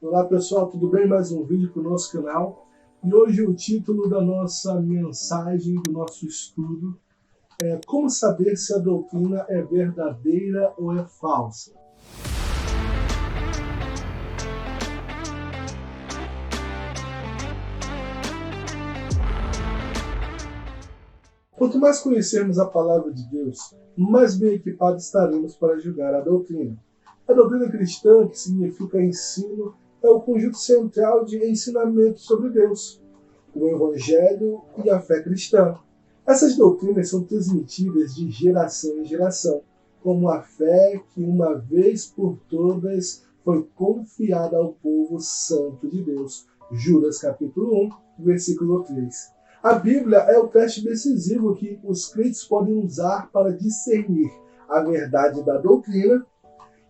Olá pessoal, tudo bem? Mais um vídeo para o nosso canal. E hoje o título da nossa mensagem, do nosso estudo, é Como saber se a doutrina é verdadeira ou é falsa? Quanto mais conhecermos a palavra de Deus, mais bem equipados estaremos para julgar a doutrina. A doutrina cristã, que significa ensino, é o conjunto central de ensinamentos sobre Deus, o Evangelho e a fé cristã. Essas doutrinas são transmitidas de geração em geração, como a fé que uma vez por todas foi confiada ao povo santo de Deus. Judas capítulo 1, versículo 3. A Bíblia é o teste decisivo que os crentes podem usar para discernir a verdade da doutrina.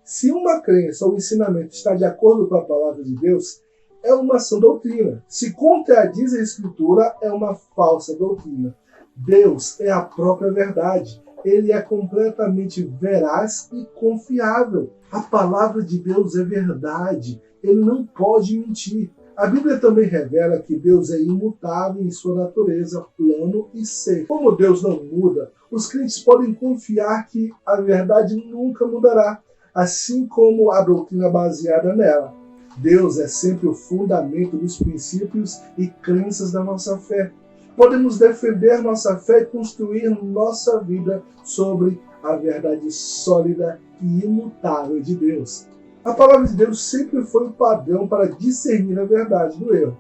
Se uma crença ou ensinamento está de acordo com a palavra de Deus, é uma sã doutrina. Se contradiz a Escritura, é uma falsa doutrina. Deus é a própria verdade. Ele é completamente veraz e confiável. A palavra de Deus é verdade. Ele não pode mentir. A Bíblia também revela que Deus é imutável em sua natureza, plano e ser. Como Deus não muda, os crentes podem confiar que a verdade nunca mudará, assim como a doutrina baseada nela. Deus é sempre o fundamento dos princípios e crenças da nossa fé. Podemos defender nossa fé e construir nossa vida sobre a verdade sólida e imutável de Deus. A palavra de Deus sempre foi o padrão para discernir a verdade do erro.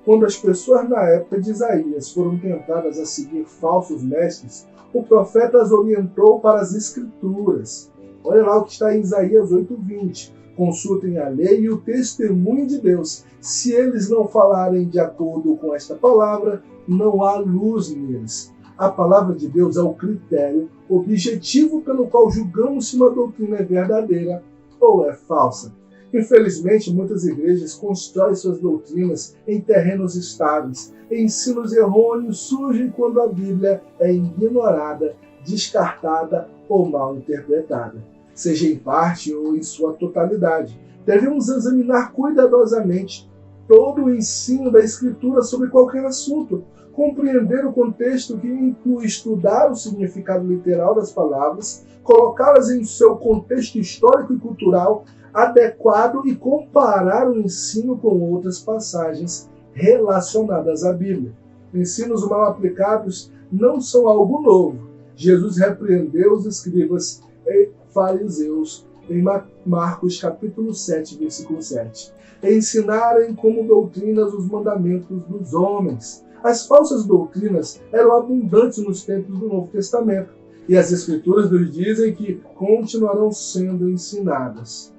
Quando as pessoas na época de Isaías foram tentadas a seguir falsos mestres, o profeta as orientou para as Escrituras. Olha lá o que está em Isaías 8:20. Consultem a lei e o testemunho de Deus. Se eles não falarem de acordo com esta palavra, não há luz neles. A palavra de Deus é o critério objetivo pelo qual julgamos se uma doutrina é verdadeira ou é falsa. Infelizmente, muitas igrejas constroem suas doutrinas em terrenos estáveis. Ensinos errôneos surgem quando a Bíblia é ignorada, descartada ou mal interpretada, seja em parte ou em sua totalidade. Devemos examinar cuidadosamente todo o ensino da Escritura sobre qualquer assunto, compreender o contexto que inclui estudar o significado literal das palavras, colocá-las em seu contexto histórico e cultural adequado e comparar o ensino com outras passagens relacionadas à Bíblia. Ensinos mal aplicados não são algo novo. Jesus repreendeu os escribas e fariseus em Marcos capítulo 7, versículo 7. Ensinarem como doutrinas os mandamentos dos homens. As falsas doutrinas eram abundantes nos tempos do Novo Testamento, e as Escrituras nos dizem que continuarão sendo ensinadas.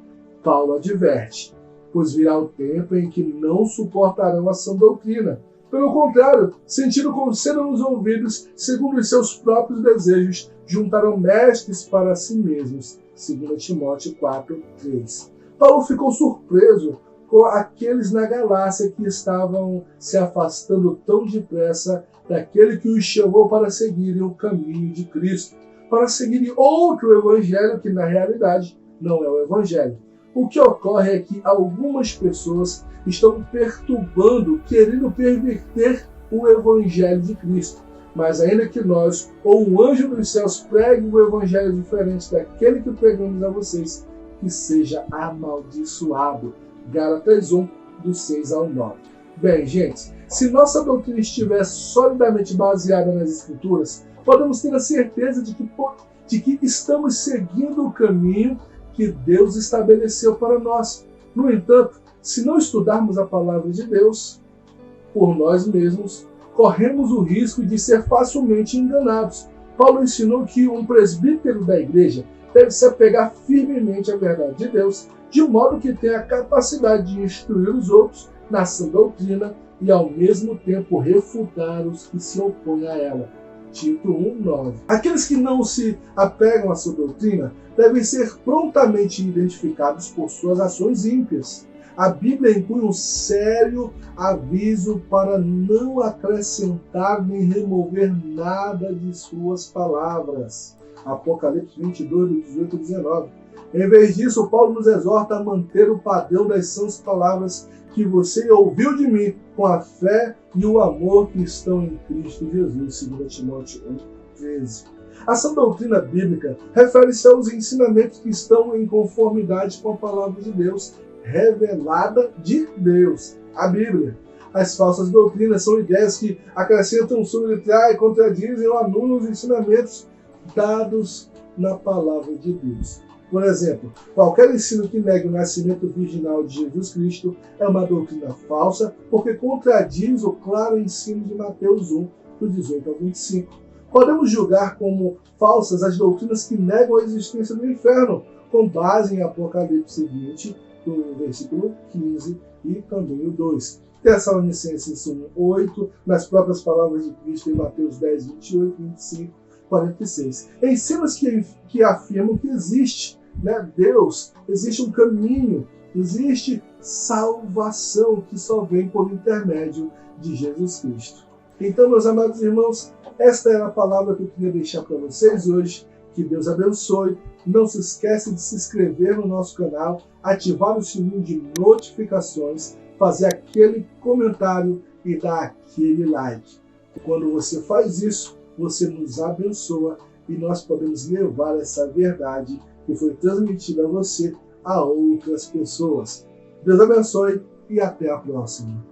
Paulo adverte, pois virá o tempo em que não suportarão a sã doutrina. Pelo contrário, sentindo coceira nos ouvidos, segundo os seus próprios desejos, juntarão mestres para si mesmos. 2 Timóteo 4:3. Paulo ficou surpreso com aqueles na Galácia que estavam se afastando tão depressa daquele que os chamou para seguirem o caminho de Cristo, para seguirem outro evangelho que na realidade não é o evangelho. O que ocorre é que algumas pessoas estão perturbando, querendo perverter o evangelho de Cristo. Mas ainda que nós ou um anjo dos céus pregue um evangelho diferente daquele que pregamos a vocês, que seja amaldiçoado. Gálatas 1, do 6 ao 9. Bem, gente, se nossa doutrina estiver solidamente baseada nas Escrituras, podemos ter a certeza de que estamos seguindo o caminho que Deus estabeleceu para nós. No entanto, se não estudarmos a palavra de Deus por nós mesmos, corremos o risco de ser facilmente enganados. Paulo ensinou que um presbítero da igreja deve se apegar firmemente à verdade de Deus, de modo que tenha a capacidade de instruir os outros na sã doutrina e, ao mesmo tempo, refutar os que se opõem a ela. Tito 1:9. Aqueles que não se apegam à sua doutrina devem ser prontamente identificados por suas ações ímpias. A Bíblia inclui um sério aviso para não acrescentar nem remover nada de suas palavras. Apocalipse 22, 18 e 19. Em vez disso, Paulo nos exorta a manter o padrão das sãs palavras que você ouviu de mim com a fé e o amor que estão em Cristo Jesus, 2 Timóteo 1,13. A sã doutrina bíblica refere-se aos ensinamentos que estão em conformidade com a palavra de Deus, revelada de Deus, a Bíblia. As falsas doutrinas são ideias que acrescentam, subtraem, contradizem ou anulam os ensinamentos dados na palavra de Deus. Por exemplo, qualquer ensino que negue o nascimento virginal de Jesus Cristo é uma doutrina falsa, porque contradiz o claro ensino de Mateus 1, do 18 ao 25. Podemos julgar como falsas as doutrinas que negam a existência do inferno, com base em Apocalipse 20, do versículo 15 e também o 2. Tessalonicenses 1:8, nas próprias palavras de Cristo em Mateus 10, 28, 25, 46. Ensinos que afirmam que existe, Deus, existe um caminho, existe salvação que só vem por intermédio de Jesus Cristo. Então, meus amados irmãos, esta era a palavra que eu queria deixar para vocês hoje. Que Deus abençoe. Não se esqueça de se inscrever no nosso canal, ativar o sininho de notificações, fazer aquele comentário e dar aquele like. Quando você faz isso, você nos abençoa e nós podemos levar essa verdade que foi transmitida a você a outras pessoas. Deus abençoe e até a próxima.